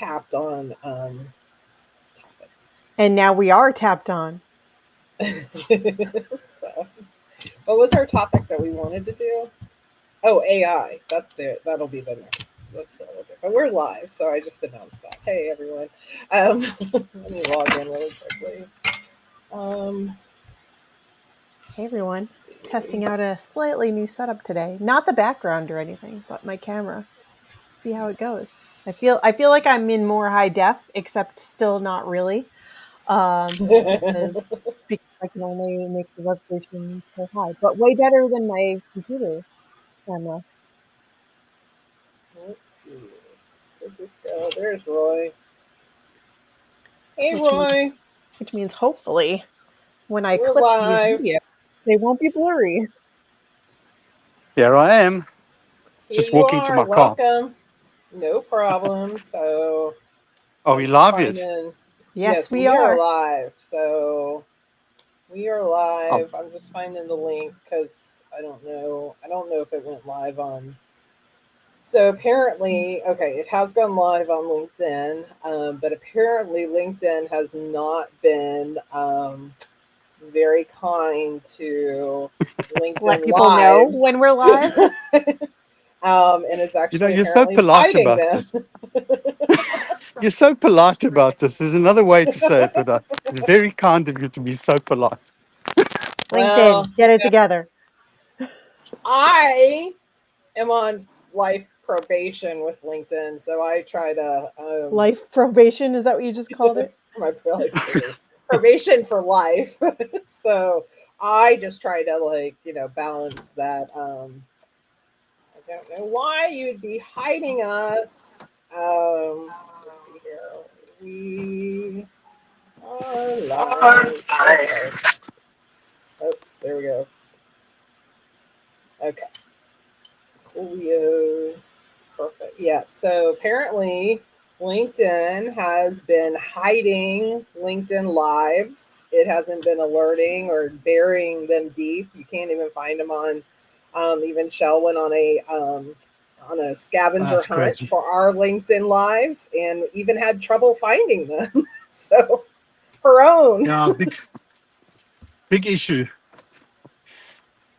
tapped on topics. And now we are tapped on. So, what was our topic that we wanted to do? Oh, AI. That'll be the next. But we're live, so I just announced that. Hey, everyone. Let me log in really quickly. Hey everyone, testing out a slightly new setup today. Not the background or anything, but my camera. See how it goes. I feel like I'm in more high def, except still not really. Because I can only make the resolution so high, but way better than my computer camera. Let's see. Where'd this go? There's Roy. Hey, Roy. Which means hopefully when I We're clip live. these videos, they won't be blurry. Here I am. Here Just you walking to are. my car. Welcome. No problem. So, Are we live yet? Yes, we are are live. So, we are live. I'm just finding the link because I don't know if it went live on. So apparently, okay, it has gone live on LinkedIn, but apparently LinkedIn has not been very kind to LinkedIn let people Lives. know when we're live. And it's actually you're so polite about this. You're so polite about this. There's another way to say it, but it's very kind of you to be so polite. LinkedIn, get it together. I am on life probation with LinkedIn, so I try to life probation, is that what you just called it? My probation for life. So I just try to balance that. I don't know why you'd be hiding us. Let's see here. We are live. Okay. Oh, there we go. Okay. Coolio. Perfect. Yeah. So apparently LinkedIn has been hiding LinkedIn Lives. It hasn't been alerting or burying them deep. You can't even find them on. Even Shell went on a scavenger hunt for our LinkedIn Lives and even had trouble finding them. So her own. Yeah, big issue.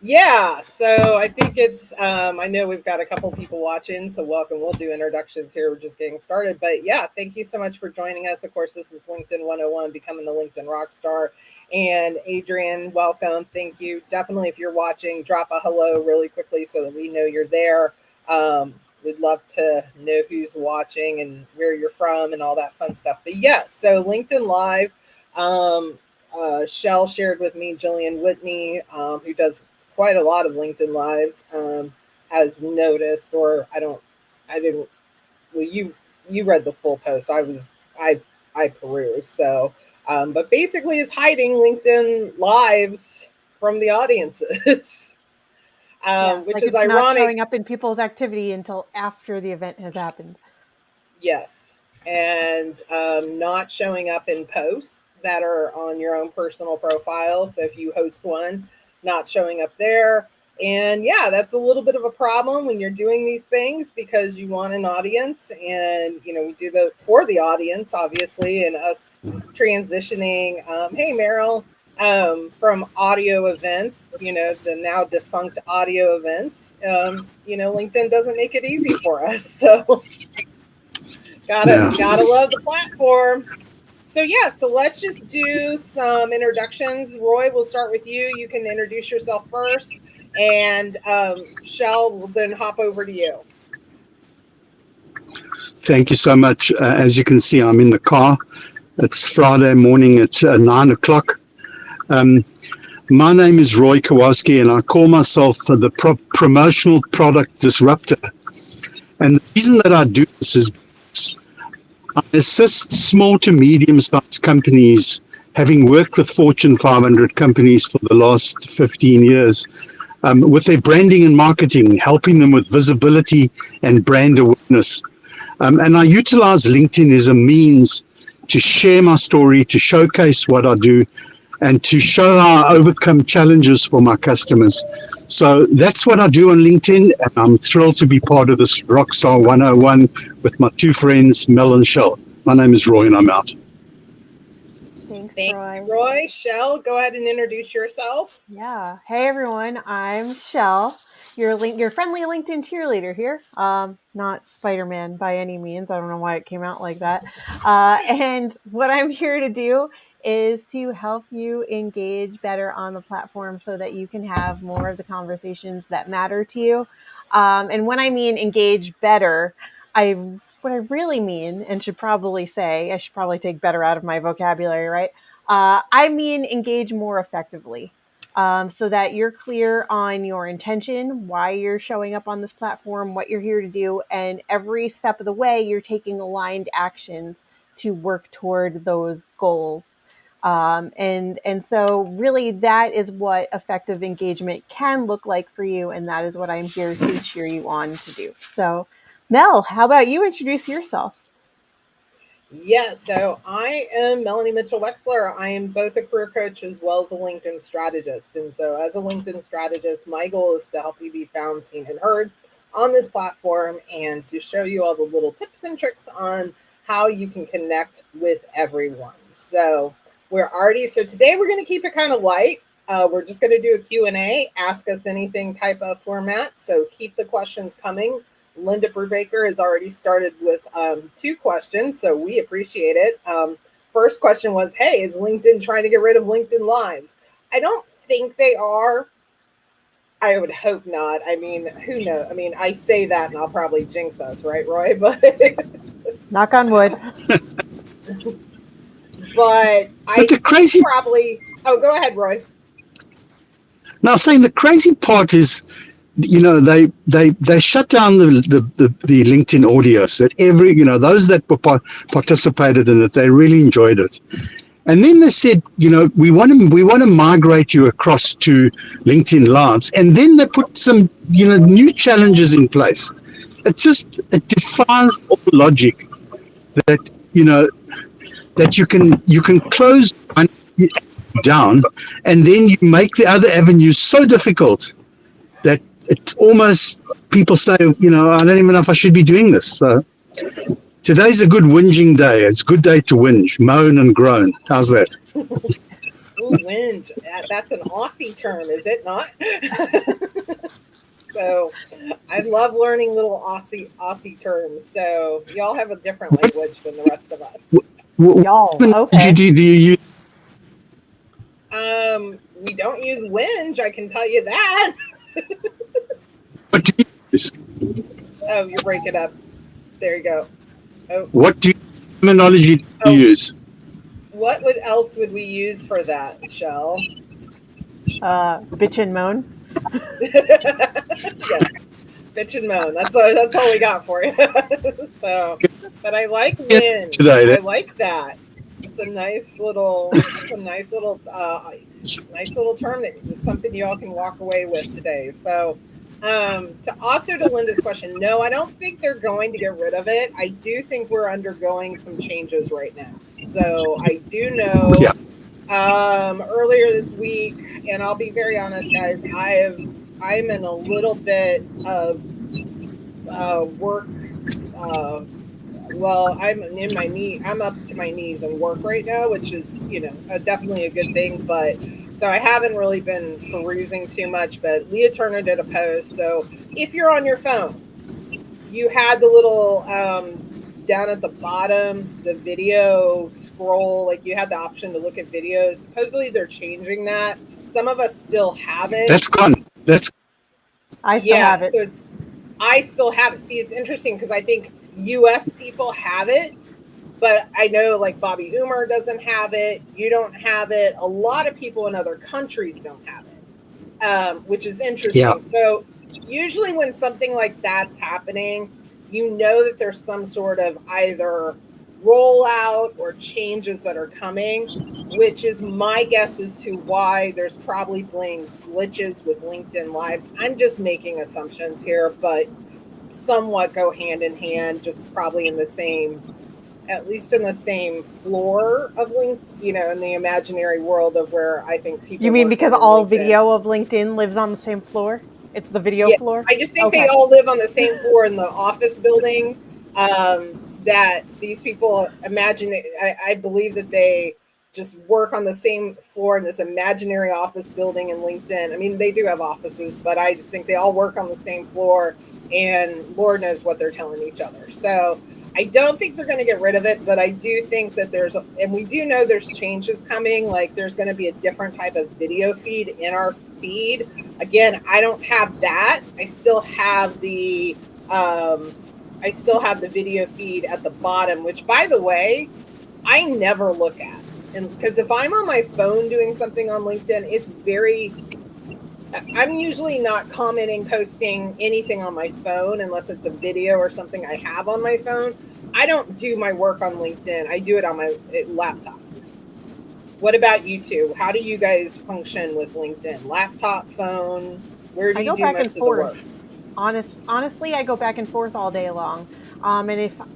Yeah, so I think it's, I know we've got a couple people watching, so welcome. We'll do introductions here. We're just getting started. But yeah, thank you so much for joining us. Of course, this is LinkedIn 101, Becoming the LinkedIn Rockstar. And Adrian, welcome. Thank you. Definitely, if you're watching, drop a hello really quickly so that we know you're there. We'd love to know who's watching and where you're from and all that fun stuff. But yeah, so LinkedIn Live, Shell shared with me, Jillian Whitney, who does quite a lot of LinkedIn Lives, has noticed, or you read the full post. I perused. So, but basically is hiding LinkedIn Lives from the audiences, which is ironic. Not showing up in people's activity until after the event has happened. Yes. And not showing up in posts that are on your own personal profile. So if you host one, not showing up there. And yeah, that's a little bit of a problem when you're doing these things because you want an audience, and we do for the audience, obviously, and us transitioning. Hey, Meryl, from audio events, the now defunct audio events. LinkedIn doesn't make it easy for us, so gotta love the platform. So yeah, so let's just do some introductions. Roy, we'll start with you. You can introduce yourself first, and Shell will then hop over to you. Thank you so much. As you can see, I'm in the car. It's Friday morning at 9 o'clock. My name is Roy Kowalski, and I call myself the promotional product disruptor. And the reason that I do this is I assist small to medium-sized companies, having worked with Fortune 500 companies for the last 15 years, with their branding and marketing, helping them with visibility and brand awareness. And I utilize LinkedIn as a means to share my story, to showcase what I do, and to show how I overcome challenges for my customers. So that's what I do on LinkedIn, and I'm thrilled to be part of this Rockstar 101 with my two friends, Mel and Shell. My name is Roy, and I'm out. Thanks, Thank Roy. you, Roy. Shell, go ahead and introduce yourself. Yeah. Hey, everyone. I'm Shell, your friendly LinkedIn cheerleader here. Not Spider-Man by any means. I don't know why it came out like that. And what I'm here to do is to help you engage better on the platform so that you can have more of the conversations that matter to you. And when I mean engage better, what I really mean, and should probably say, I should probably take better out of my vocabulary, right? I mean engage more effectively. So that you're clear on your intention, why you're showing up on this platform, what you're here to do, and every step of the way you're taking aligned actions to work toward those goals. And so really that is what effective engagement can look like for you, and that is what I'm here to cheer you on to do. So Mel, how about you introduce yourself? Yeah, so I am Melanie Mitchell Wexler. I am both a career coach as well as a LinkedIn strategist. And so, as a LinkedIn strategist, my goal is to help you be found, seen, and heard on this platform and to show you all the little tips and tricks on how you can connect with everyone. So, today we're going to keep it kind of light. We're just going to do a Q&A, ask us anything type of format. So, keep the questions coming. Linda Brubaker has already started with 2 questions, so we appreciate it. First question was, hey, is LinkedIn trying to get rid of LinkedIn Lives? I don't think they are. I would hope not. I mean, who knows? I mean, I say that and I'll probably jinx us, right, Roy? But Knock on wood. but I The crazy, probably. Oh, go ahead, Roy. now saying the crazy part is, they shut down the LinkedIn audio, so that those that participated in it, they really enjoyed it. And then they said, we want to migrate you across to LinkedIn Lives, and then they put some new challenges in place. It defies all logic that that you can close one down, and then you make the other avenues so difficult that it almost, people say, I don't even know if I should be doing this. So today's a good whinging day. It's a good day to whinge, moan and groan. How's that? Ooh, whinge. That's an Aussie term, is it not? So I love learning little Aussie terms. So y'all have a different language than the rest of us. Y'all, okay. Do you use? We don't use whinge, I can tell you that. What do you use? Oh, you break it up. There you go. Oh, What terminology do you use? What else would we use for that, Shell? Bitch and moan. Yes, bitch and moan. That's all we got for you. So, but I like whinge. Today, I like that. It's a nice little term that is something you all can walk away with today. So, to Linda's question, no, I don't think they're going to get rid of it. I do think we're undergoing some changes right now. So I do know. Yeah. Earlier this week, and I'll be very honest, guys, I'm in a little bit of work. Well, I'm up to my knees in work right now, which is, definitely a good thing. But so I haven't really been perusing too much. But Leah Turner did a post. So if you're on your phone, you had the little down at the bottom, the video scroll, like you had the option to look at videos. Supposedly they're changing that. Some of us still have it. That's gone. I still have it. So I still have it. See, it's interesting because I think US people have it, but I know like Bobby Umer doesn't have it. You don't have it. A lot of people in other countries don't have it, which is interesting. Yeah. So usually when something like that's happening, you know that there's some sort of either rollout or changes that are coming, which is my guess as to why there's probably been glitches with LinkedIn Lives. I'm just making assumptions here, but somewhat go hand in hand, just probably in the same at least in the same floor of LinkedIn, in the imaginary world of where I think people You mean work because in all LinkedIn. video of LinkedIn lives on the same floor? It's the video Yeah, floor? I just think they Okay. all live on the same floor in the office building. That these people imagine. I believe that they just work on the same floor in this imaginary office building in LinkedIn. I mean, they do have offices, but I just think they all work on the same floor, and Lord knows what they're telling each other. So I don't think they're going to get rid of it, but I do think that and we do know there's changes coming. Like there's going to be a different type of video feed in our feed. Again, I don't have that. I still have the video feed at the bottom, which by the way, I never look at. And because if I'm on my phone doing something on LinkedIn, I'm usually not commenting, posting anything on my phone unless it's a video or something I have on my phone. I don't do my work on LinkedIn. I do it on my laptop. What about you two? How do you guys function with LinkedIn? Laptop, phone? Where do I you go do back and most of the forth. work? Honestly, I go back and forth all day long. And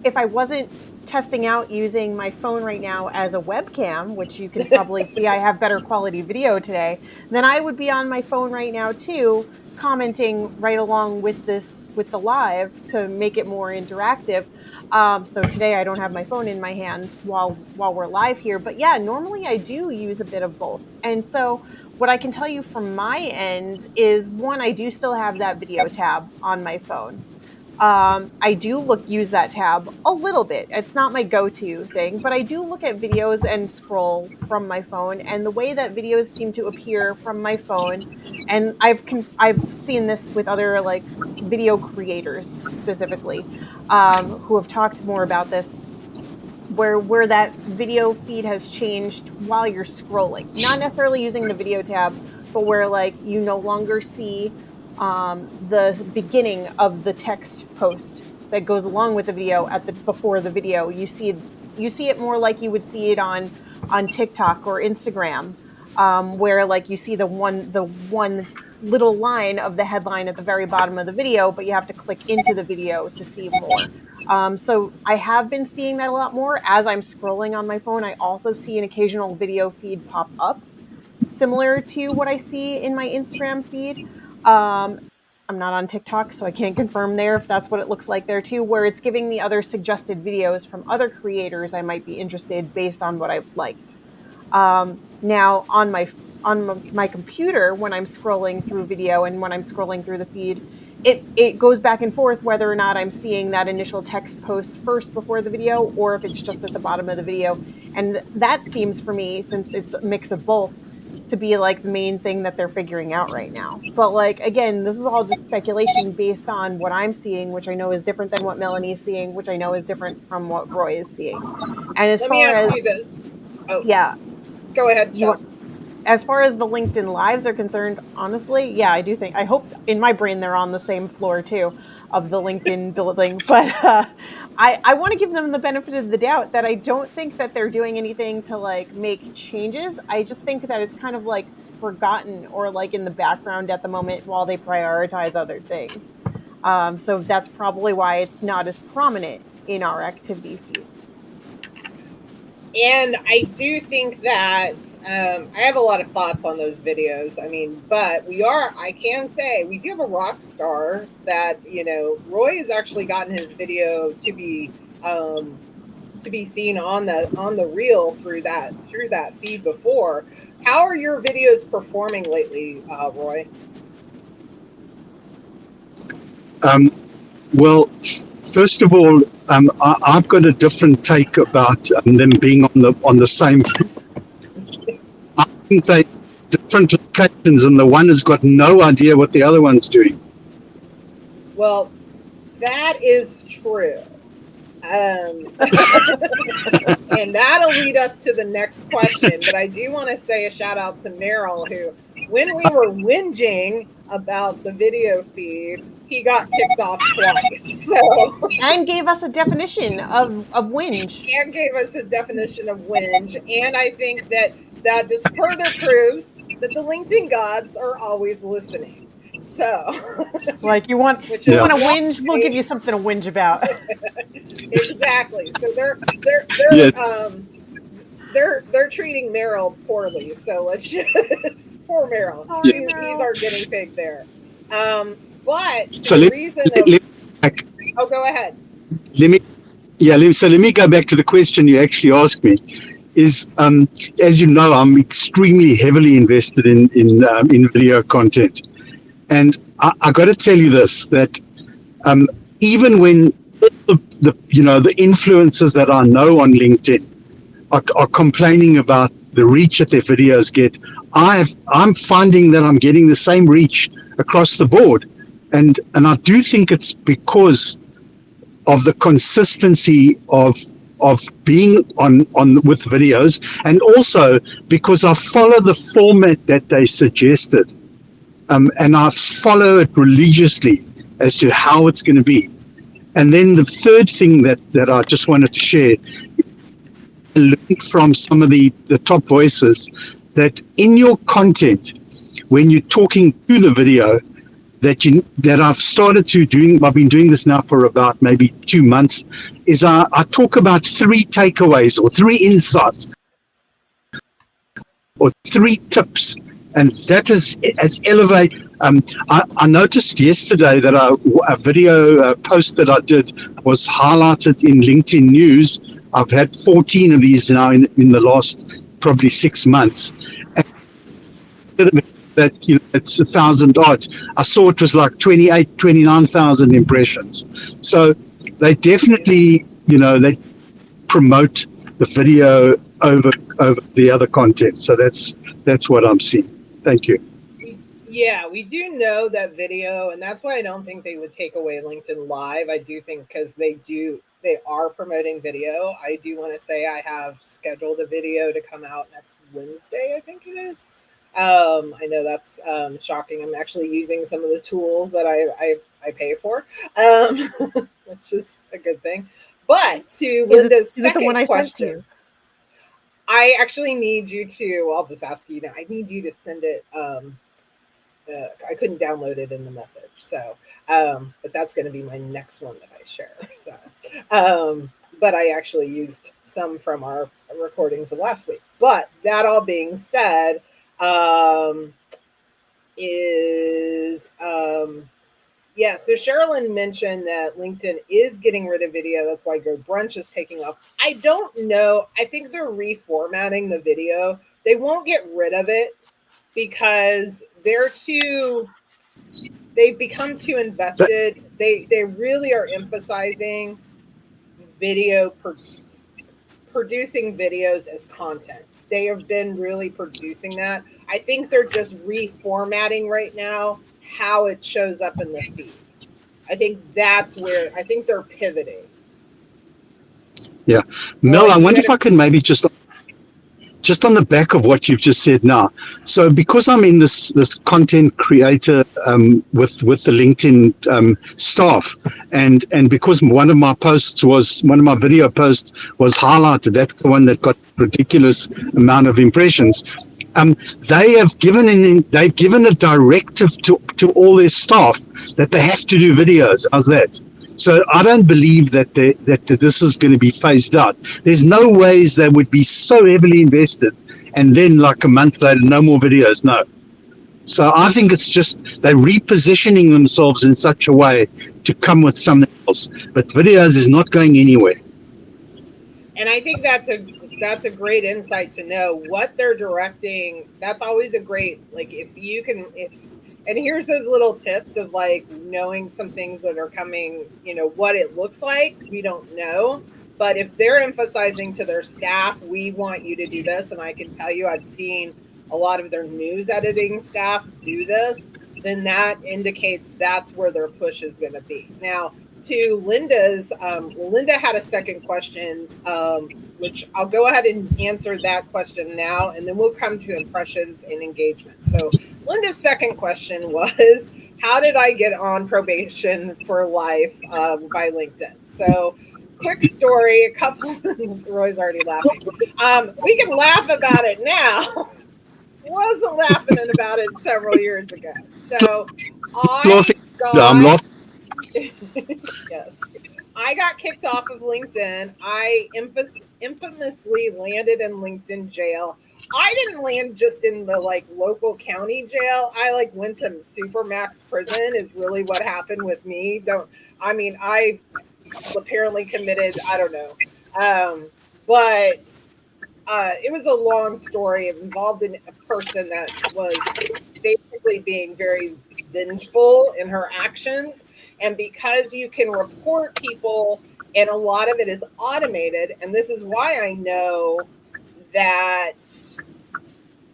if I wasn't testing out using my phone right now as a webcam, which you can probably see I have better quality video today, then I would be on my phone right now too, commenting right along with the live to make it more interactive. So today I don't have my phone in my hands while we're live here, but yeah, normally I do use a bit of both. And so what I can tell you from my end is one, I do still have that video tab on my phone. I do use that tab a little bit. It's not my go-to thing, but I do look at videos and scroll from my phone. And the way that videos seem to appear from my phone, and I've seen this with other like video creators specifically, who have talked more about this, where that video feed has changed while you're scrolling, not necessarily using the video tab, but where like you no longer see the beginning of the text post that goes along with the video at the before the video. You see it more like you would see it on TikTok or Instagram, where like you see the one little line of the headline at the very bottom of the video, but you have to click into the video to see more. So I have been seeing that a lot more as I'm scrolling on my phone. I also see an occasional video feed pop up, similar to what I see in my Instagram feed. Um, I'm not on TikTok, so I can't confirm there if that's what it looks like there too, where it's giving me other suggested videos from other creators I might be interested based on what I've liked. Now on my computer, when I'm scrolling through video and when I'm scrolling through the feed, it goes back and forth whether or not I'm seeing that initial text post first before the video or if it's just at the bottom of the video. And that seems for me, since it's a mix of both, to be like the main thing that they're figuring out right now. But like again, this is all just speculation based on what I'm seeing, which I know is different than what Melanie is seeing, which I know is different from what Roy is seeing. And as Let me far ask as you this. Oh, yeah, go ahead, you Chuck. want as far as the LinkedIn lives are concerned, honestly, yeah, I hope in my brain they're on the same floor too of the LinkedIn building. But I want to give them the benefit of the doubt that I don't think that they're doing anything to like make changes. I just think that it's kind of like forgotten or like in the background at the moment while they prioritize other things. So that's probably why it's not as prominent in our activity feeds. And I do think that I have a lot of thoughts on those videos. I mean, but I can say, we do have a rock star that, Roy has actually gotten his video to be seen on the reel through that feed before. How are your videos performing lately, Roy? Um, well, first of all, I've got a different take about them being on the same floor. I think they different locations, and the one has got no idea what the other one's doing. Well, that is true. Um, and that'll lead us to the next question. But I do want to say a shout out to Meryl, who, when we were whinging about the video feed, he got kicked off twice. So, And gave us a definition of whinge. and gave us a definition of whinge. And I think that that just further proves that the LinkedIn gods are always listening. So, Like you want which you is want to Yeah. whinge, we'll give why you something to whinge about. Exactly. So Yeah. they're treating Meryl poorly. So let's just poor Meryl. Yeah. Sorry, He's Meryl. our guinea pig there. But to So the reason let, of let, back, oh, go ahead. let me so let me go back to the question you actually asked me. Is as you know, I'm extremely heavily invested in video content, and I got to tell you this that um, even when the influencers that I know on LinkedIn are complaining about the reach that their videos get, I'm finding that I'm getting the same reach across the board, and I do think it's because of the consistency of being on with videos, and also because I follow the format that they suggested, and I follow it religiously as to how it's going to be. And then the third thing that I just wanted to share, I learned from some of the top voices that in your content, when you're talking to the video, that I've started to doing. I've been doing this now for about maybe 2 months. Is I talk about 3 takeaways or 3 insights or 3 tips, and that is as elevate. I noticed yesterday that a video post that I did was highlighted in LinkedIn News. I've had 14 of these now in the last probably 6 months. That it's 1,000 odd. I saw it was like 29,000 impressions. So they definitely they promote the video over the other content. So that's what I'm seeing. Thank you. Yeah, we do know that video, and that's why I don't think they would take away LinkedIn Live. I do think because they are promoting video. I do want to say I have scheduled a video to come out next Wednesday, I think it is. I know that's shocking. I'm actually using some of the tools that I pay for, which is a good thing. But to Linda's Is it the one second I sent to question, you? I actually need you to. I'll just ask you now. I need you to send it. I couldn't download it in the message, so but that's going to be my next one that I share. So, but I actually used some from our recordings of last week. But that all being said, um, is yeah. So Sherilyn mentioned that LinkedIn is getting rid of video. That's why Go Brunch is taking off. I don't know. I think they're reformatting the video. They won't get rid of it because they've become too But invested. They really are emphasizing video producing videos as content. They have been really producing that. I think they're just reformatting right now how it shows up in the feed. I think that's where I think they're pivoting. yeah, Mel, Roy, I you wonder had if a I can maybe just on the back of what you've just said now. So because I'm in this content creator with the LinkedIn staff, and because one of my video posts was highlighted, that's the one that got ridiculous amount of impressions. They've given a directive to all their staff that they have to do videos. How's that? So I don't believe that this is going to be phased out. There's no ways they would be so heavily invested and then like a month later, no more videos. No. So I think it's just they're repositioning themselves in such a way to come with something else. But videos is not going anywhere. and I think that's a great insight to know what they're directing. That's always a great, like, if you can, if and here's those little tips of like knowing some things that are coming, what it looks like we don't know, but if they're emphasizing to their staff, we want you to do this, and I can tell you I've seen a lot of their news editing staff do this, then that indicates that's where their push is going to be. Now, to Linda had a second question, which I'll go ahead and answer that question now, and then we'll come to impressions and engagement. So Linda's second question was, how did I get on probation for life by LinkedIn? So quick story, a couple, Roy's already laughing. We can laugh about it now. Wasn't laughing about it several years ago. So I I'm got laughing. yes. I got kicked off of LinkedIn. I infamously landed in LinkedIn jail. I didn't land just in the like local county jail. I like went to supermax prison is really what happened with me. I apparently committed, I don't know. But it was a long story. It involved a person that was basically being very vengeful in her actions. And because you can report people, and a lot of it is automated, and this is why I know that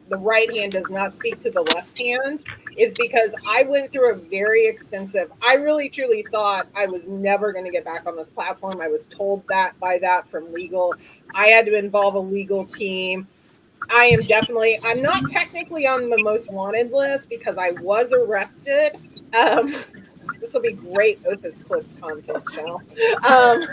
the right hand does not speak to the left hand, is because I went through a very extensive, I really truly thought I was never going to get back on this platform. I was told that by that from legal. I had to involve a legal team. I'm not technically on the most wanted list because I was arrested. Um, this will be great Opus Clips content, Shell. Um,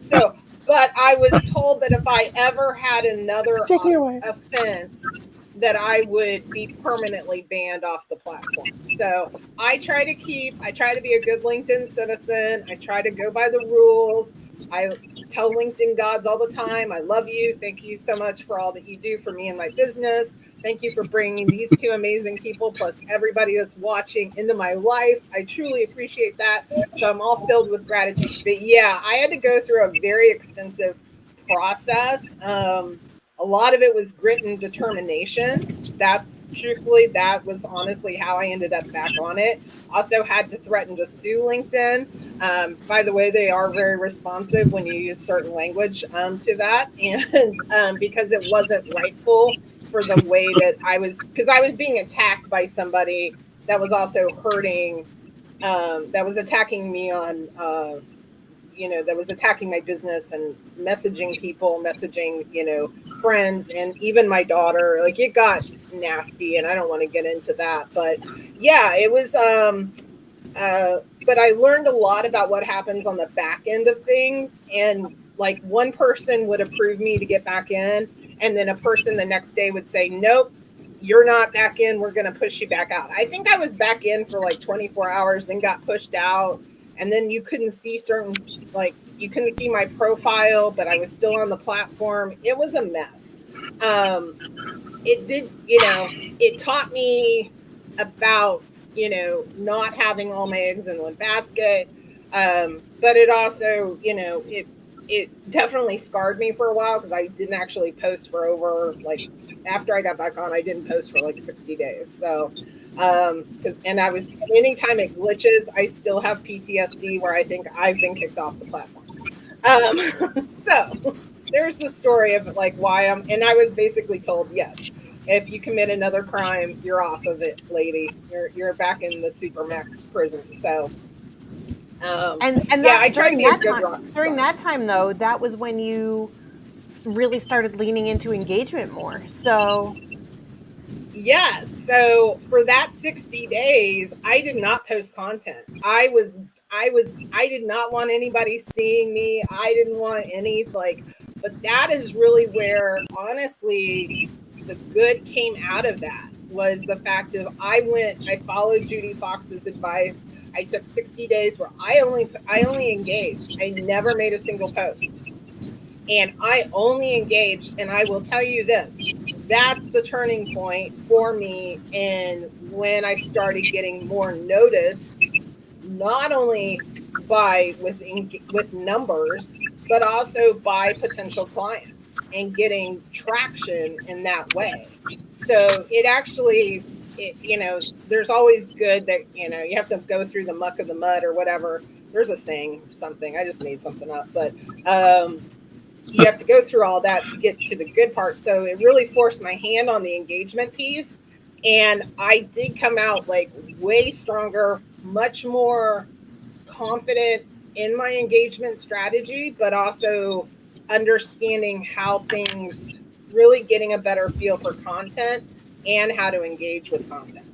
so, but I was told that if I ever had another Take me away. offense, that I would be permanently banned off the platform. So I try to be a good LinkedIn citizen. I try to go by the rules. I tell LinkedIn gods all the time, I love you. Thank you so much for all that you do for me and my business. Thank you for bringing these two amazing people, plus everybody that's watching, into my life. I truly appreciate that. So I'm all filled with gratitude. But yeah, I had to go through a very extensive process. A lot of it was grit and determination. That was honestly how I ended up back on it. Also had to threaten to sue LinkedIn. By the way, they are very responsive when you use certain language to that. And because it wasn't rightful for the way that because I was being attacked by somebody that was also hurting, that was attacking me on, that was attacking my business and messaging people, friends, and even my daughter. Like, it got nasty, and I don't want to get into that. But yeah, it was, but I learned a lot about what happens on the back end of things. And like, one person would approve me to get back in, and then a person the next day would say, nope, you're not back in. We're going to push you back out. I think I was back in for like 24 hours, then got pushed out. And then you couldn't see you couldn't see my profile, but I was still on the platform. It was a mess. It did, it taught me about, not having all my eggs in one basket. But it also, it definitely scarred me for a while, because I didn't actually post for over, like, after I got back on, I didn't post for like 60 days. So, and anytime it glitches, I still have PTSD where I think I've been kicked off the platform. So there's the story of like and I was basically told, yes, if you commit another crime, you're off of it, lady. You're back in the supermax prison. So, And yeah, that I try to be a good time, rock during star. that time though, that was when you really started leaning into engagement more. So Yes. So for that 60 days, I did not post content. I did not want anybody seeing me. I didn't want but that is really where, honestly, the good came out of that, was the fact of I followed Judy Fox's advice. I took 60 days where I only engaged. I never made a single post. And I only engaged, and I will tell you this, that's the turning point for me. And when I started getting more notice, not only with numbers, but also by potential clients, and getting traction in that way. So it actually, there's always good that, you have to go through the muck of the mud or whatever. There's a saying, something, I just made something up, but, you have to go through all that to get to the good part. So it really forced my hand on the engagement piece. And I did come out like way stronger, much more confident in my engagement strategy, but also understanding how things, really getting a better feel for content and how to engage with content.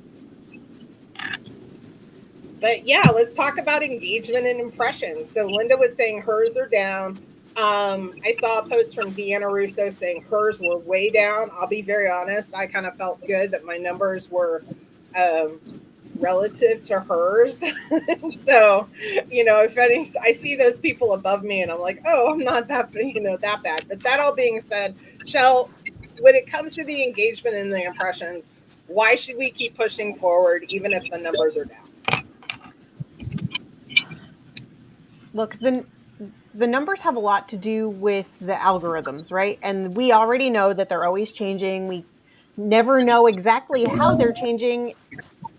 But yeah, let's talk about engagement and impressions. So Linda was saying hers are down. I saw a post from Deanna Russo saying hers were way down. I'll be very honest. I kind of felt good that my numbers were relative to hers. So, if I see those people above me and I'm like, oh, I'm not that, that bad. But that all being said, Shell, when it comes to the engagement and the impressions, why should we keep pushing forward even if the numbers are down? Look, the numbers have a lot to do with the algorithms, right? And we already know that they're always changing. We never know exactly how they're changing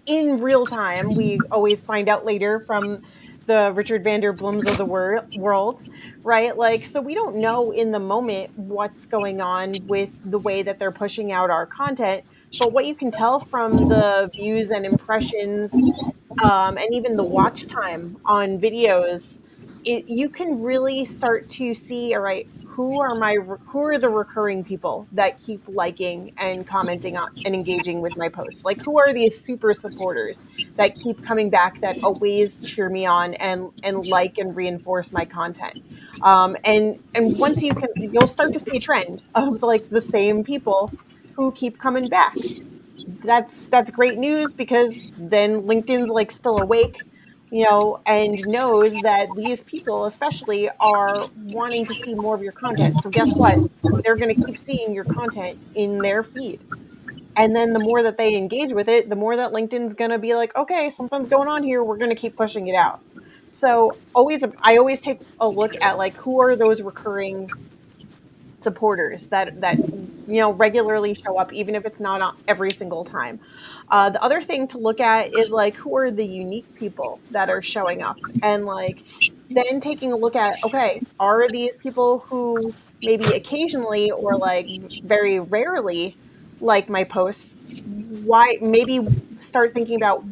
in real time. We always find out later from the Richard Vanderblooms of the world, right? Like, so we don't know in the moment what's going on with the way that they're pushing out our content. But what you can tell from the views and impressions, and even the watch time on videos, you can really start to see, all right, who are the recurring people that keep liking and commenting on and engaging with my posts? Like, who are these super supporters that keep coming back, that always cheer me on and like and reinforce my content? And once you'll start to see a trend of like the same people who keep coming back. That's great news, because then LinkedIn's like still awake, and knows that these people especially are wanting to see more of your content. So guess what? They're going to keep seeing your content in their feed. And then the more that they engage with it, the more that LinkedIn's going to be like, okay, something's going on here. We're going to keep pushing it out. So I always take a look at like, who are those recurring supporters that regularly show up, even if it's not on every single time. The other thing to look at is like, who are the unique people that are showing up, and like then taking a look at, okay, are these people who maybe occasionally or like very rarely like my posts? Why? Maybe start thinking about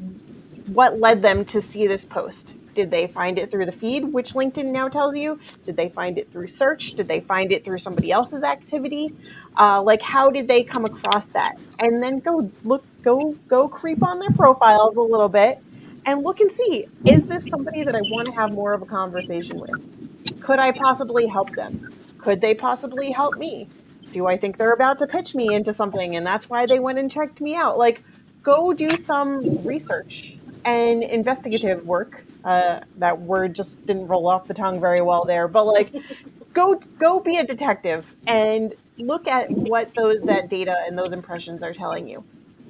what led them to see this post. Did they find it through the feed, which LinkedIn now tells you? Did they find it through search? Did they find it through somebody else's activity? Like, how did they come across that? And then go creep on their profiles a little bit and look and see, is this somebody that I want to have more of a conversation with? Could I possibly help them? Could they possibly help me? Do I think they're about to pitch me into something and that's why they went and checked me out? Like, go do some research and investigative work. That word just didn't roll off the tongue very well there, but like, go be a detective and look at what that data and those impressions are telling you.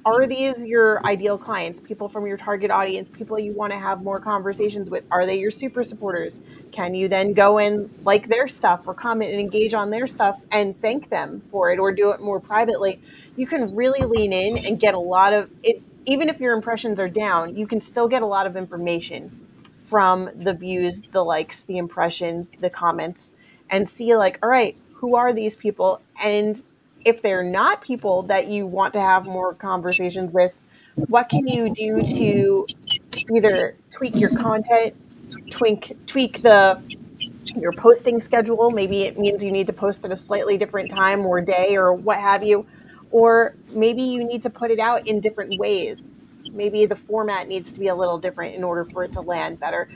Are these your ideal clients, people from your target audience, people you want to have more conversations with? Are they your super supporters? Can you then go and like their stuff or comment and engage on their stuff and thank them for it, or do it more privately? You can really lean in and get a lot of it. Even if your impressions are down, you can still get a lot of information from the views, the likes, the impressions, the comments, and see like, all right, who are these people? And if they're not people that you want to have more conversations with, what can you do to either tweak your content, tweak your posting schedule? Maybe it means you need to post at a slightly different time or day or what have you. Or maybe you need to put it out in different ways. Maybe the format needs to be a little different in order for it to land better.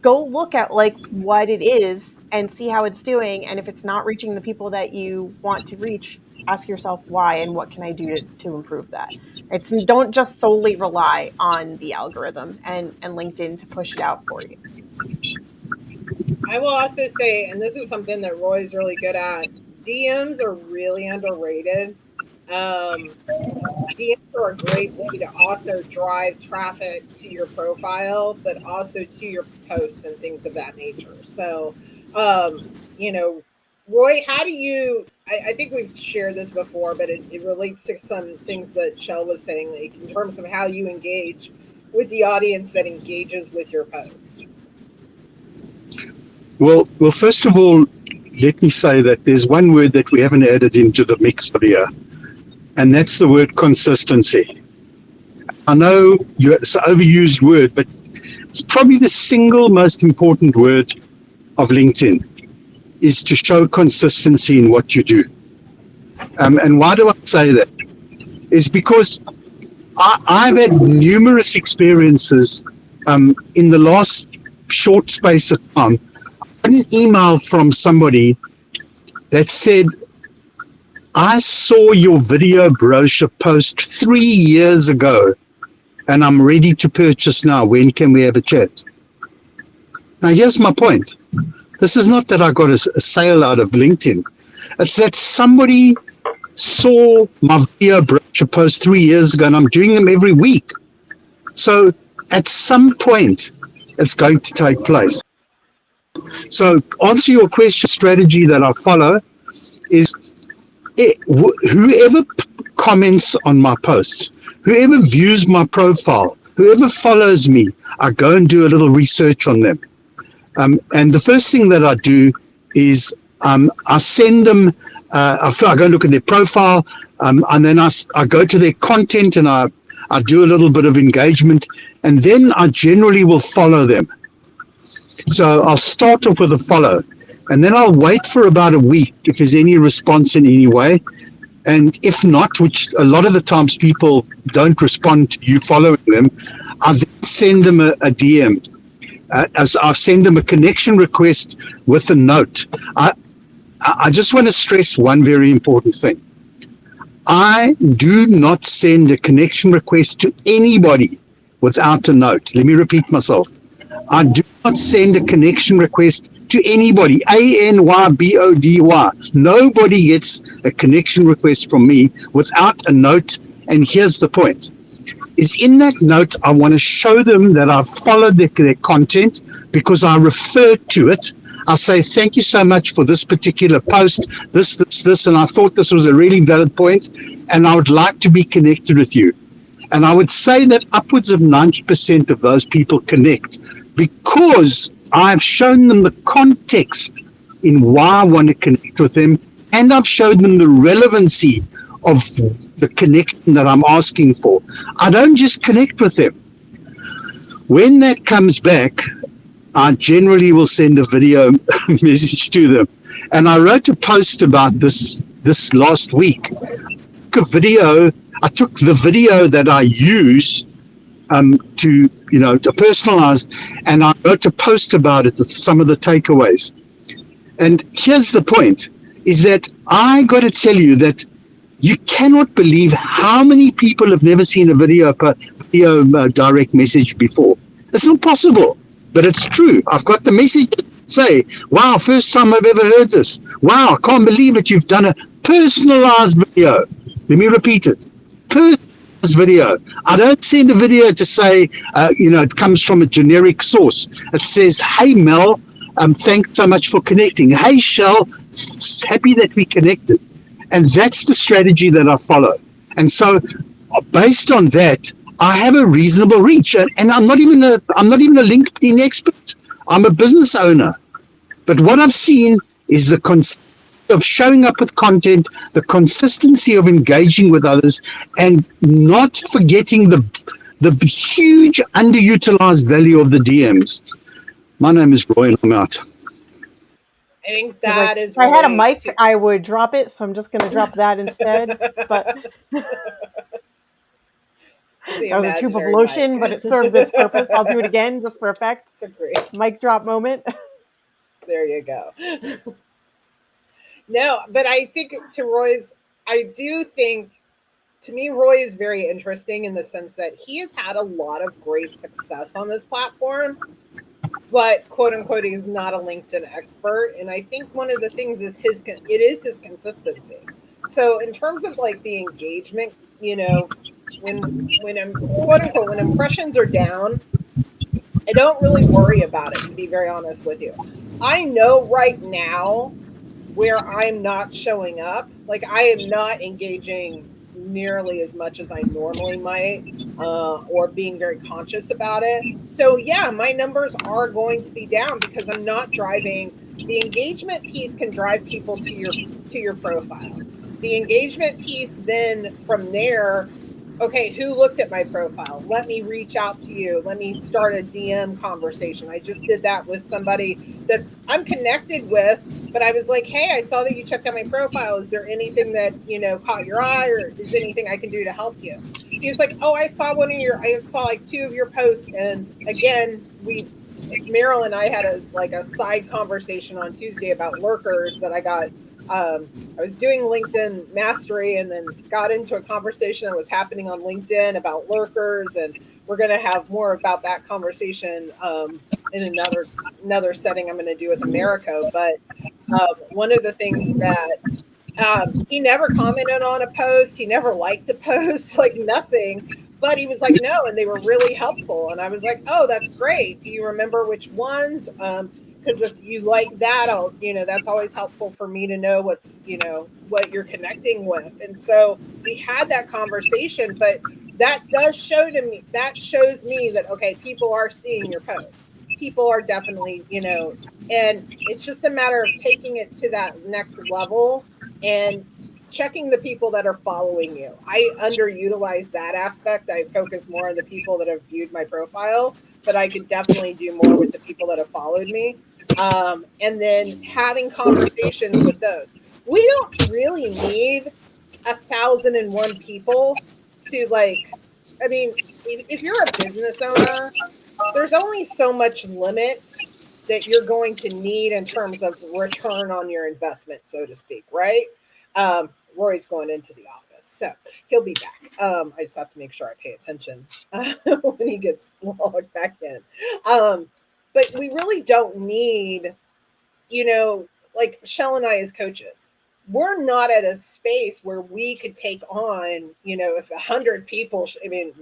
Go look at like what it is and see how it's doing. And if it's not reaching the people that you want to reach, ask yourself why and what can I do to improve that. Don't just solely rely on the algorithm and LinkedIn to push it out for you. I will also say, and this is something that Roy's really good at, DMs are really underrated. DMs are a great way to also drive traffic to your profile, but also to your posts and things of that nature. So, Roy, how do you, I think we've shared this before, but it relates to some things that Shell was saying, like in terms of how you engage with the audience that engages with your post. Well, first of all, let me say that there's one word that we haven't added into the mix here, and that's the word consistency. I know it's an overused word, but it's probably the single most important word of LinkedIn, is to show consistency in what you do. And why do I say that? Is because I've had numerous experiences in the last short space of time. I got an email from somebody that said, I saw your video brochure post 3 years ago and I'm ready to purchase now. When can we have a chat? Now, here's my point. This is not that I got a sale out of LinkedIn. It's that somebody saw my video brochure post 3 years ago, and I'm doing them every week. So at some point, it's going to take place. So answer your question, strategy that I follow is whoever comments on my posts, whoever views my profile, whoever follows me, I go and do a little research on them. And the first thing that I do is I send them, I go and look at their profile, and then I go to their content and I do a little bit of engagement, and then I generally will follow them. So I'll start off with a follow, and then I'll wait for about a week if there's any response in any way. And if not, which a lot of the times people don't respond to you following them, I then send them a DM. As I send them a connection request with a note. I just want to stress one very important thing. I do not send a connection request to anybody without a note. Let me repeat myself. I do not send a connection request to anybody. ANYBODY. Nobody gets a connection request from me without a note. And here's the point. Is in that note, I want to show them that I've followed their content because I refer to it. I say, thank you so much for this particular post, this, and I thought this was a really valid point, and I would like to be connected with you. And I would say that upwards of 90% of those people connect because I've shown them the context in why I want to connect with them, and I've showed them the relevancy of the connection that I'm asking for. I don't just connect with them. When that comes back, I generally will send a video message to them. And I wrote a post about this last week. I took the video that I use to personalize, and I wrote a post about it with some of the takeaways. And here's the point, is that I got to tell you that you cannot believe how many people have never seen a video direct message before. It's not possible, but it's true. I've got the message say, wow, first time I've ever heard this. Wow, I can't believe it. You've done a personalized video. Let me repeat it. Personalized video. I don't send a video to say, it comes from a generic source. It says, hey, Mel, thanks so much for connecting. Hey, Shell, happy that we connected. And that's the strategy that I follow. And so based on that, I have a reasonable reach. And I'm not even a LinkedIn expert. I'm a business owner. But what I've seen is the consistency of showing up with content, the consistency of engaging with others, and not forgetting the huge underutilized value of the DMs. My name is Roy, and I'm out. I think that is. If I had a mic, I would drop it, so I'm just going to drop that instead. But that was a tube of lotion, but it served this purpose. I'll do it again just for effect. It's a great mic drop moment. There you go. No, but I think to me, Roy is very interesting in the sense that he has had a lot of great success on this platform, but quote unquote, he is not a LinkedIn expert. And I think one of the things is his consistency. So in terms of like the engagement, when quote unquote, when impressions are down, I don't really worry about it, to be very honest with you. I know right now where I'm not showing up, like I am not engaging nearly as much as I normally might, or being very conscious about it. So yeah, my numbers are going to be down because I'm not driving. The engagement piece can drive people to your profile. The engagement piece then from there, okay, who looked at my profile? Let me reach out to you. Let me start a DM conversation. I just did that with somebody that I'm connected with, but I was like, hey, I saw that you checked out my profile. Is there anything that, caught your eye, or is there anything I can do to help you? He was like, oh, I saw like 2 of your posts. And again, Meryl and I had a side conversation on Tuesday about lurkers that I got. I was doing LinkedIn mastery and then got into a conversation that was happening on LinkedIn about lurkers and we're going to have more about that conversation in another setting I'm going to do with America. But one of the things that he never commented on a post, he never liked a post, like nothing. But he was like, no, and they were really helpful. And I was like, oh, that's great. Do you remember which ones? Because if you like that, that's always helpful for me to know what you're connecting with. And so we had that conversation, but that shows me that, okay, people are seeing your posts. People are definitely, and it's just a matter of taking it to that next level and checking the people that are following you. I underutilize that aspect. I focus more on the people that have viewed my profile, but I could definitely do more with the people that have followed me. And then having conversations with those. We don't really need 1,001 people to I mean, if you're a business owner, there's only so much limit that you're going to need in terms of return on your investment, so to speak, right? Roy's going into the office, so he'll be back. I just have to make sure I pay attention when he gets logged back in. But we really don't need, like Shell and I as coaches, we're not at a space where we could take on, if 100 people, we'd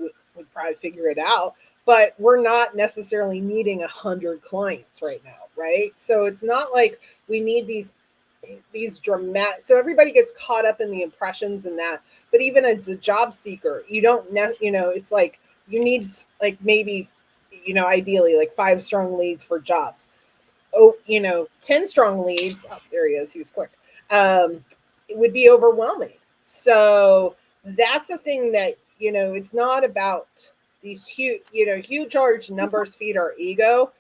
probably figure it out, but we're not necessarily needing 100 clients right now, right? So it's not like we need these dramatic, so everybody gets caught up in the impressions and that. But even as a job seeker, you don't it's like you need like maybe ideally like 5 strong leads for jobs. 10 strong leads, oh, there he is, he was quick, it would be overwhelming. So that's the thing that, it's not about these huge large numbers feed our ego,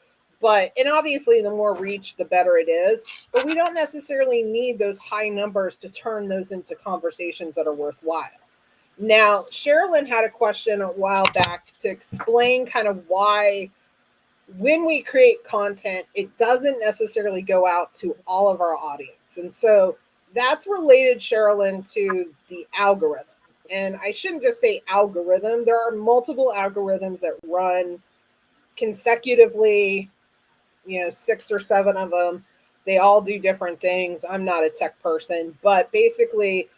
and obviously the more reach, the better it is, but we don't necessarily need those high numbers to turn those into conversations that are worthwhile. Now, Sherilyn had a question a while back to explain kind of why when we create content, it doesn't necessarily go out to all of our audience. And so that's related, Sherilyn, to the algorithm. And I shouldn't just say algorithm. There are multiple algorithms that run consecutively, 6 or 7 of them. They all do different things. I'm not a tech person, but basically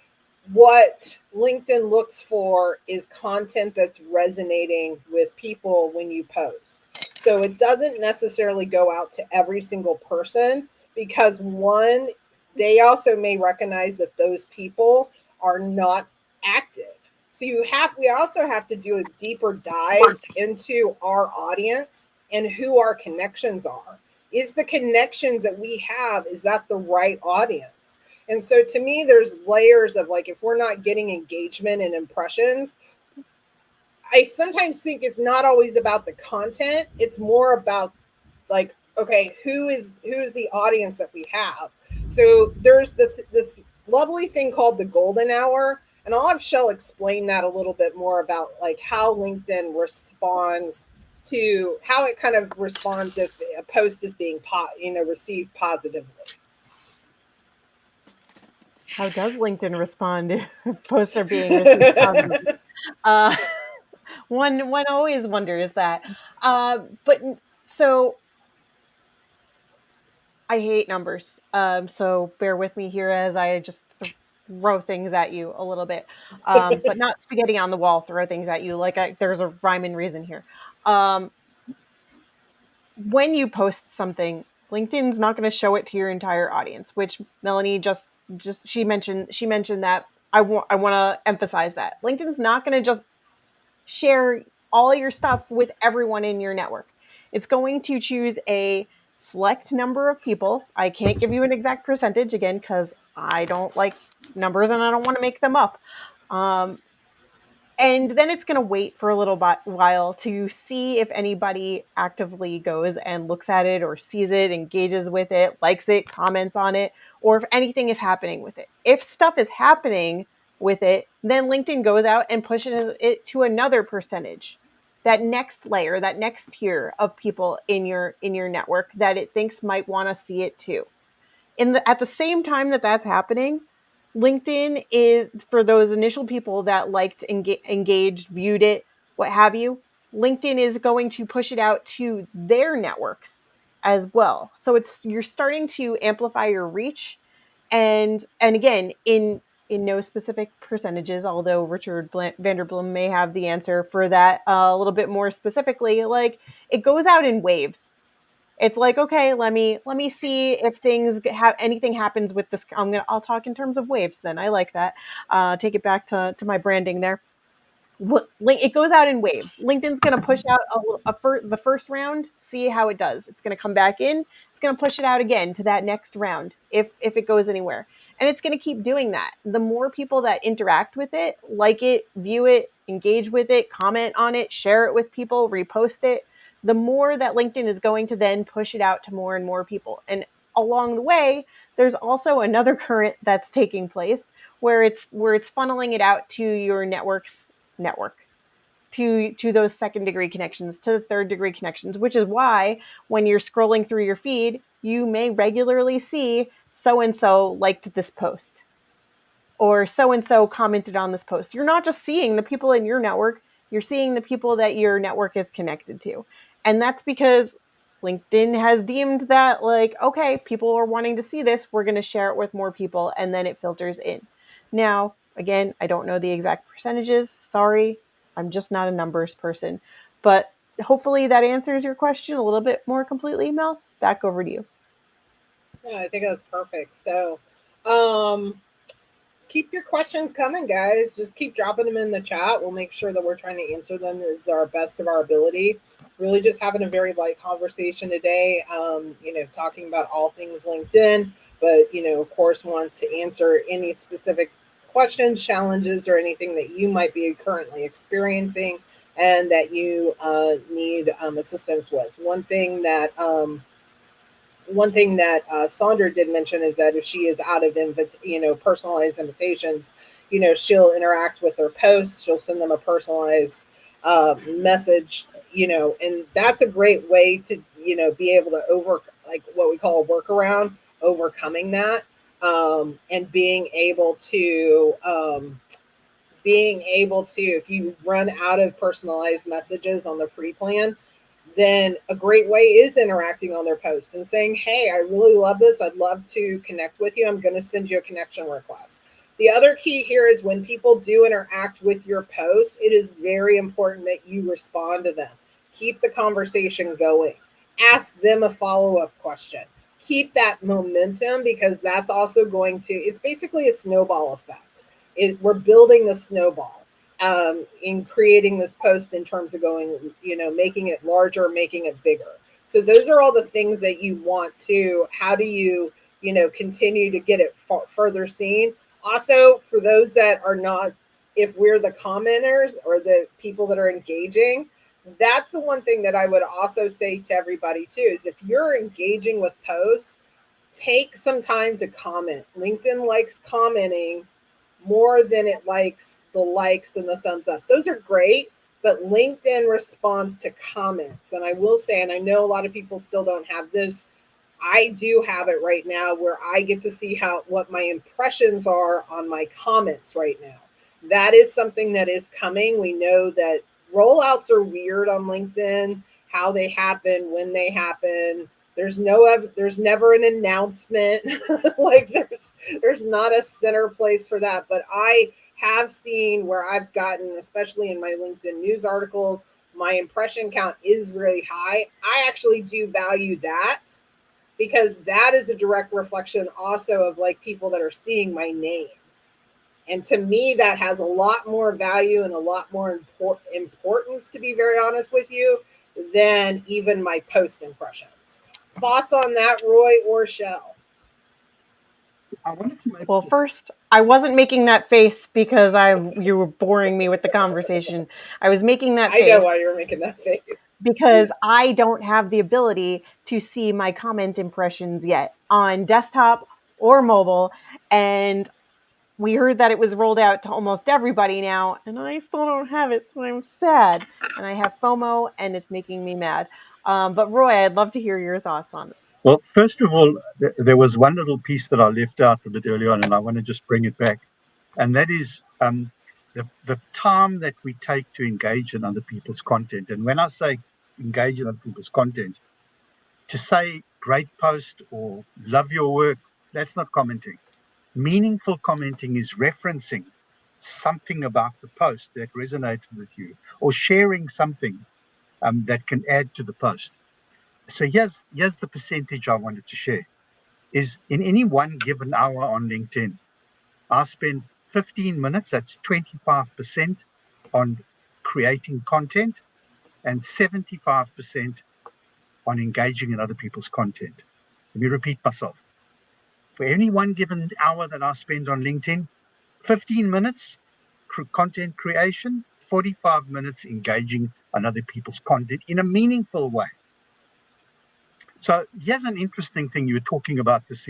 what LinkedIn looks for is content that's resonating with people when you post. So it doesn't necessarily go out to every single person because, one, they also may recognize that those people are not active. So we also have to do a deeper dive into our audience and who our connections are. Is the connections that we have, is that the right audience? And so to me, there's layers of like, if we're not getting engagement and impressions, I sometimes think it's not always about the content. It's more about like, okay, who is the audience that we have? So there's this lovely thing called the golden hour. And I'll have Shell explain that a little bit more about like how LinkedIn responds to how it kind of responds if a post is being received positively. How does LinkedIn respond if posts are being received positively? One always wonders that. But so I hate numbers. So bear with me here as I just throw things at you a little bit. But not spaghetti on the wall, throw things at you. There's a rhyme and reason here. When you post something, LinkedIn's not going to show it to your entire audience, which Melanie just she mentioned that. I want to emphasize that LinkedIn's not going to just share all your stuff with everyone in your network. It's going to choose a select number of people. I can't give you an exact percentage again because I don't like numbers and I don't want to make them up. And then it's going to wait for a little while to see if anybody actively goes and looks at it or sees it, engages with it, likes it, comments on it, or if anything is happening with it. If stuff is happening with it, then LinkedIn goes out and pushes it to another percentage, that next layer, that next tier of people in your network that it thinks might want to see it too. At the same time that that's happening, LinkedIn is, for those initial people that liked, engaged, viewed it, what have you, LinkedIn is going to push it out to their networks as well. So you're starting to amplify your reach, and again, in no specific percentages, although Richard Vanderbloom may have the answer for that a little bit more specifically. Like, it goes out in waves. It's like, okay, let me see if things have anything happens with this. I'll talk in terms of waves. Then I like that. Take it back to my branding there. It goes out in waves. LinkedIn's going to push out the first round, see how it does. It's going to come back in. It's going to push it out again to that next round if it goes anywhere. And it's going to keep doing that. The more people that interact with it, like it, view it, engage with it, comment on it, share it with people, repost it, the more that LinkedIn is going to then push it out to more and more people. And along the way, there's also another current that's taking place where it's funneling it out to your network to those second degree connections, to the third degree connections, which is why when you're scrolling through your feed, you may regularly see so and so liked this post or so and so commented on this post. You're not just seeing the people in your network, you're seeing the people that your network is connected to. And that's because LinkedIn has deemed that, like, okay, people are wanting to see this, we're going to share it with more people, and then it filters in. Now, again, I don't know the exact percentages. Sorry, I'm just not a numbers person. But hopefully that answers your question a little bit more completely, Mel. Back over to you. Yeah, I think that's perfect. So, um, keep your questions coming, guys. Just keep dropping them in the chat. We'll make sure that we're trying to answer them as our best of our ability. Really just having a very light conversation today, talking about all things LinkedIn, but, of course, want to answer any specific questions, challenges, or anything that you might be currently experiencing and that you need assistance with. One thing that Sandra did mention is that if she is out of personalized invitations, she'll interact with their posts. She'll send them a personalized message, and that's a great way to be able to like what we call a workaround, overcoming that, and being able to, if you run out of personalized messages on the free plan, then a great way is interacting on their posts and saying, hey, I really love this. I'd love to connect with you. I'm going to send you a connection request. The other key here is when people do interact with your posts, it is very important that you respond to them. Keep the conversation going. Ask them a follow-up question. Keep that momentum, because that's also it's basically a snowball effect. We're building the snowball in creating this post in terms of going, making it larger, making it bigger. So those are all the things that you want to, how do you, continue to get it further seen? Also, for those that are not, if we're the commenters or the people that are engaging, that's the one thing that I would also say to everybody too, is if you're engaging with posts, take some time to comment. LinkedIn likes commenting more than it likes the likes and the thumbs up. Those are great, but LinkedIn responds to comments. And I will say, and I know a lot of people still don't have this, I do have it right now where I get to see what my impressions are on my comments right now. That is something that is coming. We know that rollouts are weird on LinkedIn, how they happen, when they happen. There's never an announcement. Like there's not a center place for that. But I have seen where I've gotten, especially in my LinkedIn news articles, my impression count is really high. I actually do value that, because that is a direct reflection also of like people that are seeing my name. And to me, that has a lot more value and a lot more importance, to be very honest with you, than even my post impressions. Thoughts on that, Roy or Shell? Well, first, I wasn't making that face because you were boring me with the conversation. I was making that face. I know why you were making that face. Because I don't have the ability to see my comment impressions yet on desktop or mobile. And we heard that it was rolled out to almost everybody now, and I still don't have it, so I'm sad. And I have FOMO, and it's making me mad. But Roy, I'd love to hear your thoughts on it. Well, first of all, there was one little piece that I left out a bit earlier on, and I want to just bring it back. And that is the time that we take to engage in other people's content. And when I say engage in other people's content, to say great post or love your work, that's not commenting. Meaningful commenting is referencing something about the post that resonated with you, or sharing something that can add to the post. So here's the percentage I wanted to share. Is in any one given hour on LinkedIn, I spend 15 minutes, that's 25%, on creating content, and 75% on engaging in other people's content. Let me repeat myself. For any one given hour that I spend on LinkedIn, 15 minutes content creation, 45 minutes engaging on other people's content in a meaningful way. So here's an interesting thing. You were talking about this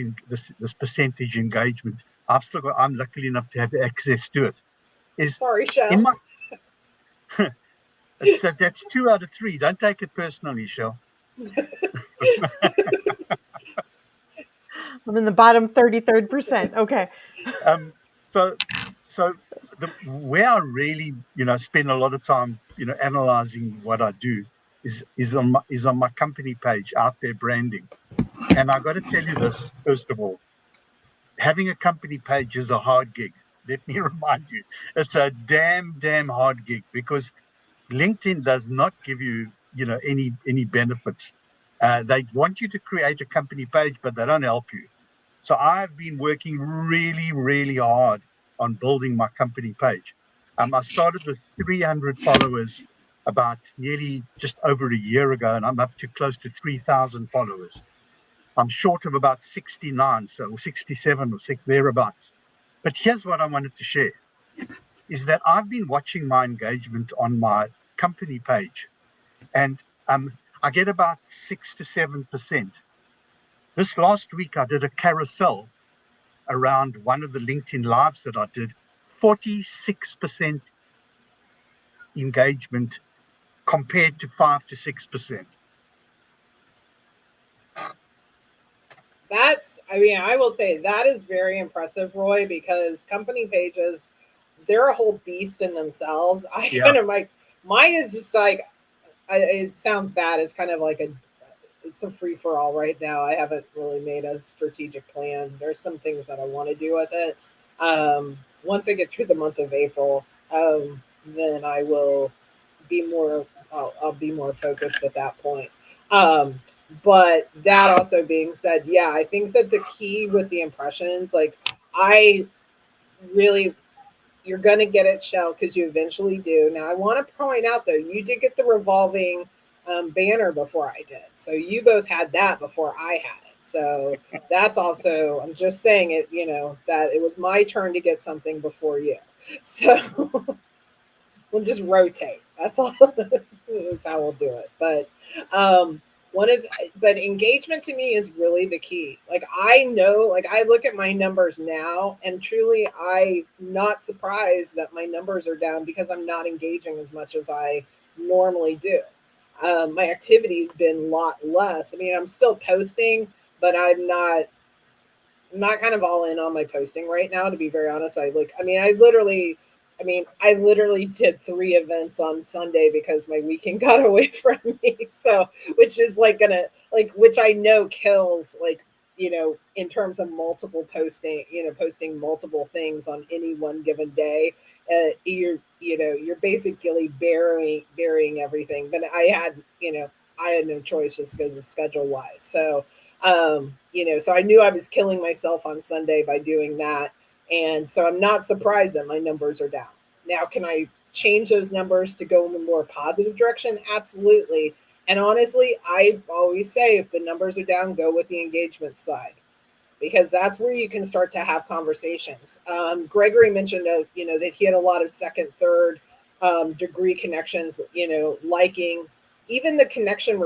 percentage engagement. I'm lucky enough to have access to it. Sorry, Shell. In my that's 2 out of 3. Don't take it personally, Shell. I'm in the bottom 33rd%. Okay. So where I really spend a lot of time analyzing what I do is on my company page out there branding. And I got to tell you this, first of all, having a company page is a hard gig. Let me remind you, it's a damn hard gig, because LinkedIn does not give you any benefits. They want you to create a company page, but they don't help you. So I've been working really hard on building my company page. I started with 300 followers about nearly just over a year ago, and I'm up to close to 3,000 followers. I'm short of about 69, so 67 or 6 thereabouts. But here's what I wanted to share, is that I've been watching my engagement on my company page, and I get about 6 to 7%. This last week, I did a carousel around one of the LinkedIn lives that I did, 46% engagement compared to 5 to 6%. I will say that is very impressive, Roy, because company pages, they're a whole beast in themselves. Mine is just like, it sounds bad. It's kind of like it's a free for all right now. I haven't really made a strategic plan. There's some things that I want to do with it. Once I get through the month of April, then I will be more. I'll be more focused at that point. But that also being said, yeah, I think that the key with the impressions, like I really, you're going to get it, Shell, because you eventually do. Now, I want to point out, though, you did get the revolving banner before I did. So you both had that before I had it. So that's also, I'm just saying it, that it was my turn to get something before you. So we'll just rotate. That's all. That's how we'll do it. But but engagement to me is really the key. Like I know, like I look at my numbers now, and truly, I'm not surprised that my numbers are down because I'm not engaging as much as I normally do. My activity's been a lot less. I mean, I'm still posting, but I'm not kind of all in on my posting right now, to be very honest. I literally did 3 events on Sunday because my weekend got away from me. So, which is which I know kills, in terms of multiple posting, posting multiple things on any one given day. You're basically burying everything. But I had no choice just because of schedule wise. So, so I knew I was killing myself on Sunday by doing that. And so I'm not surprised that my numbers are down. Now, can I change those numbers to go in a more positive direction? Absolutely. And honestly, I always say if the numbers are down, go with the engagement side, because that's where you can start to have conversations. Gregory mentioned, that he had a lot of second, third degree connections, liking. Even the connection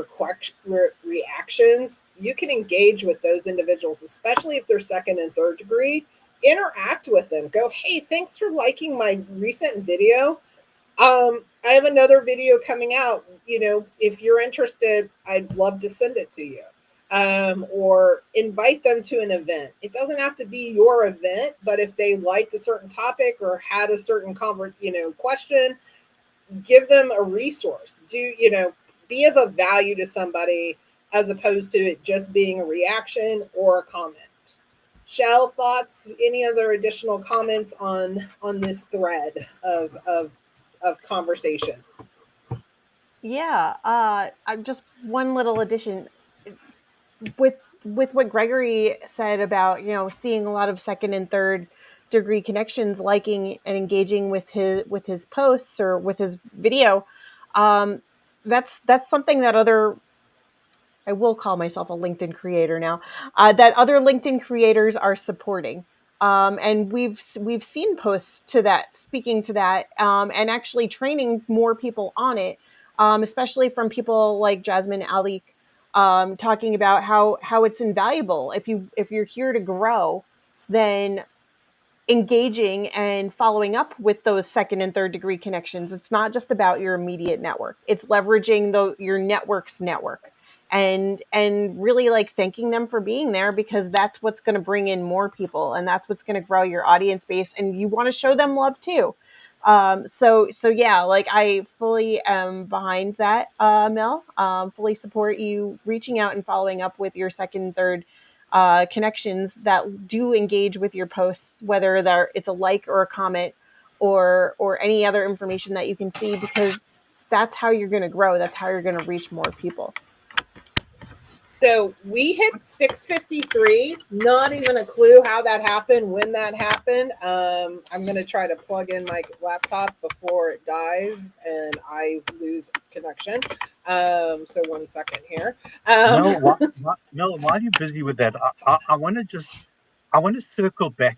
reactions, you can engage with those individuals, especially if they're second and third degree. Interact with them. Go, hey, thanks for liking my recent video. I have another video coming out. If you're interested, I'd love to send it to you. or invite them to an event. It doesn't have to be your event, but if they liked a certain topic or had a certain question, give them a resource. Be of a value to somebody as opposed to it just being a reaction or a comment. Shell, thoughts? Any other additional comments on this thread of conversation? Yeah, I'm just one little addition with what Gregory said about seeing a lot of second and third degree connections liking and engaging with his posts or with his video. Um, that's something that I will call myself a LinkedIn creator now, that other LinkedIn creators are supporting. And we've seen posts to that, speaking to that, and actually training more people on it, especially from people like Jasmine Ali, talking about how it's invaluable. If you're here to grow, then engaging and following up with those second and third degree connections. It's not just about your immediate network. It's leveraging your network's network and really like thanking them for being there, because that's what's going to bring in more people and that's what's going to grow your audience base, and you want to show them love too. So yeah, like I fully am behind that, Mel. Fully support you reaching out and following up with your second, third connections that do engage with your posts, whether it's a like or a comment or any other information that you can see, because that's how you're going to grow. That's how you're going to reach more people. So we hit 6:53. Not even a clue how that happened, when that happened. I'm going to try to plug in my laptop before it dies and I lose connection. So 1 second here. No, while you're busy with that, I want to circle back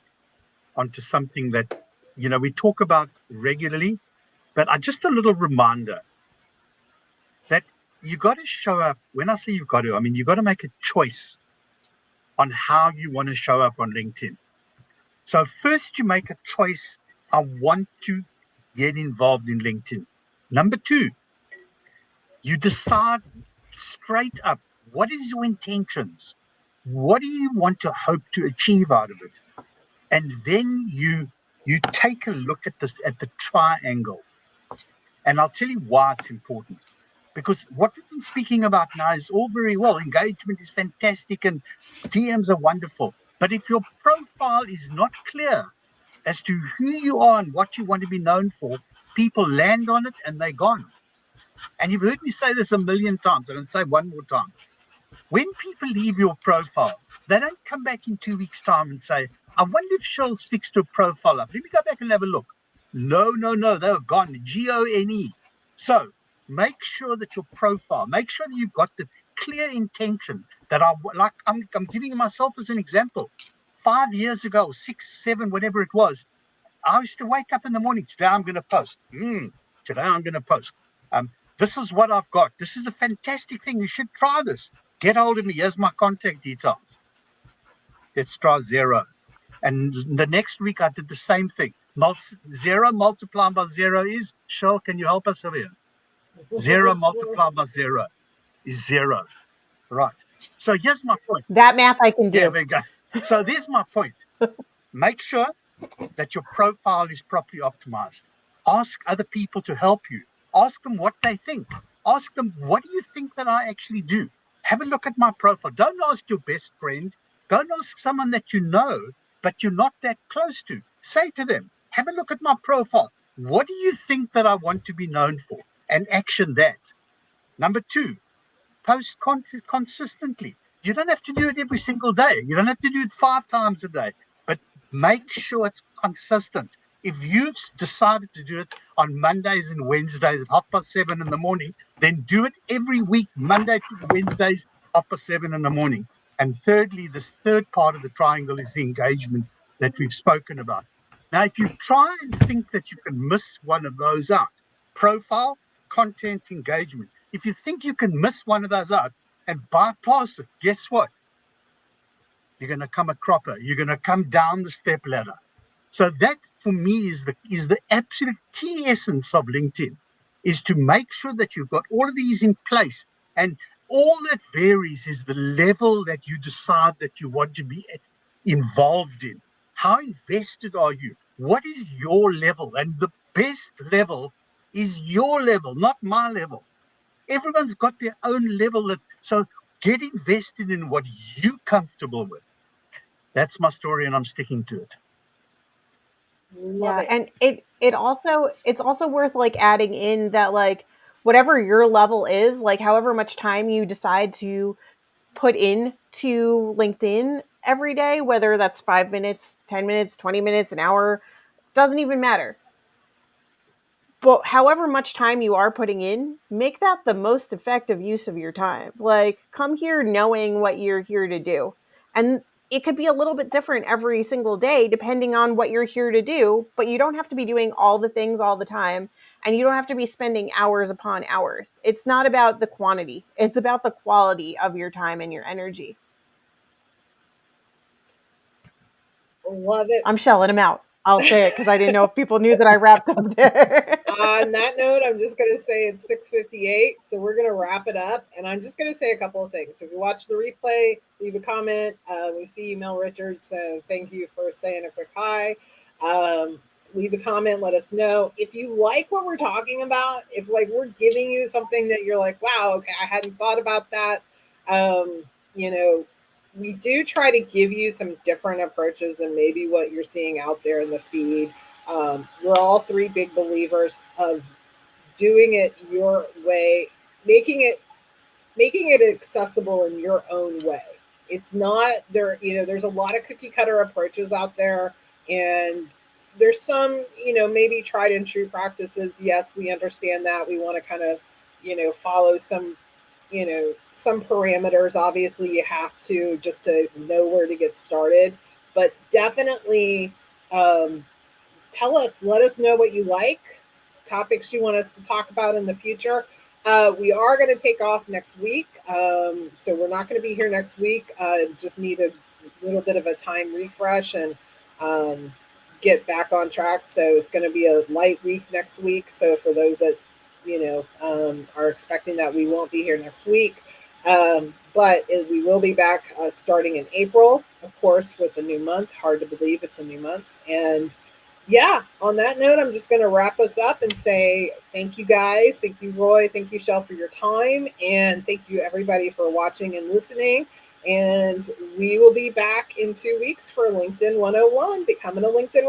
onto something that we talk about regularly, but just a little reminder that you got to show up. When I say you've got to, I mean you got to make a choice on how you want to show up on LinkedIn. So first you make a choice. I want to get involved in LinkedIn. Number two, you decide straight up, what is your intentions? What do you want to hope to achieve out of it? And then you take a look at the triangle. And I'll tell you why it's important. Because what we've been speaking about now is all very well. Engagement is fantastic and DMs are wonderful. But if your profile is not clear as to who you are and what you want to be known for, people land on it and they're gone. And you've heard me say this a million times. I'm going to say one more time. When people leave your profile, they don't come back in 2 weeks' time and say, I wonder if Shell's fixed her profile up. Let me go back and have a look. No, they were gone. Gone. So make sure that your profile, make sure that you've got the clear intention that I'm giving myself as an example. 5 years ago, 6, 7, whatever it was, I used to wake up in the morning. Today I'm going to post. Today I'm going to post. This is what I've got. This is a fantastic thing. You should try this. Get hold of me. Here's my contact details. Let's try 0. And the next week I did the same thing. 0 multiplied by 0 is, Shell, can you help us over here? 0 multiplied by 0 is 0. Right. So here's my point. That math I can do. There we go. So there's my point. Make sure that your profile is properly optimized. Ask other people to help you. Ask them what they think. Ask them, what do you think that I actually do? Have a look at my profile. Don't ask your best friend. Go and ask someone that you know, but you're not that close to. Say to them, have a look at my profile. What do you think that I want to be known for? And action that. Number 2, post consistently. You don't have to do it every single day. You don't have to do it 5 times a day, but make sure it's consistent. If you've decided to do it on Mondays and Wednesdays at 7:30 in the morning, then do it every week, Monday to Wednesdays, 7:30 in the morning. And thirdly, this third part of the triangle is the engagement that we've spoken about. Now, if you try and think that you can miss one of those out, profile, content, engagement, if you think you can miss one of those out and bypass it, guess what? You're going to come a cropper. You're going to come down the step ladder. So that, for me, is the absolute key essence of LinkedIn, is to make sure that you've got all of these in place. And All that varies is the level that you decide that you want to be involved in. How invested are you? What is your level? And the best level is your level, not my level. Everyone's got their own level. So get invested in what you're comfortable with. That's my story, and I'm sticking to it. Love Yeah, it. and it's also worth like adding in that like whatever your level is, like however much time you decide to put in to LinkedIn every day, whether that's 5 minutes, 10 minutes, 20 minutes, an hour, doesn't even matter. But however much time you are putting in, make that the most effective use of your time. Like, come here knowing what you're here to do. And it could be a little bit different every single day depending on what you're here to do, but you don't have to be doing all the things all the time. And you don't have to be spending hours upon hours. It's not about the quantity, it's about the quality of your time and your energy. Love it. I'm shelling them out. I'll say it because I didn't know if people knew that I wrapped up there. On that note, I'm just going to say it's 6:58, so we're going to wrap it up. And I'm just going to say a couple of things. So if you watch the replay, leave a comment. We see you, Mel Richards, so thank you for saying a quick hi. Um, Leave a comment. Let us know if you like what we're talking about. If like we're giving you something that you're like, wow, okay, I hadn't thought about that. Um, you know, we do try to give you some different approaches than maybe what you're seeing out there in the feed. We're all three big believers of doing it your way, making it accessible in your own way. It's not there, there's a lot of cookie cutter approaches out there, and there's some, maybe tried and true practices. Yes, we understand that. We want to kind of, follow some, some parameters. Obviously, you have to just to know where to get started, but definitely um, let us know what you like, topics you want us to talk about in the future. We are going to take off next week, so we're not going to be here next week. Just need a little bit of a time refresh and get back on track. So it's going to be a light week next week. So for those that are expecting that, we won't be here next week. But we will be back starting in April, of course, with the new month. Hard to believe it's a new month. And yeah, on that note, I'm just going to wrap us up and say thank you guys. Thank you, Roy. Thank you, Shell, for your time. And thank you, everybody, for watching and listening. And we will be back in 2 weeks for LinkedIn 101, becoming a LinkedIn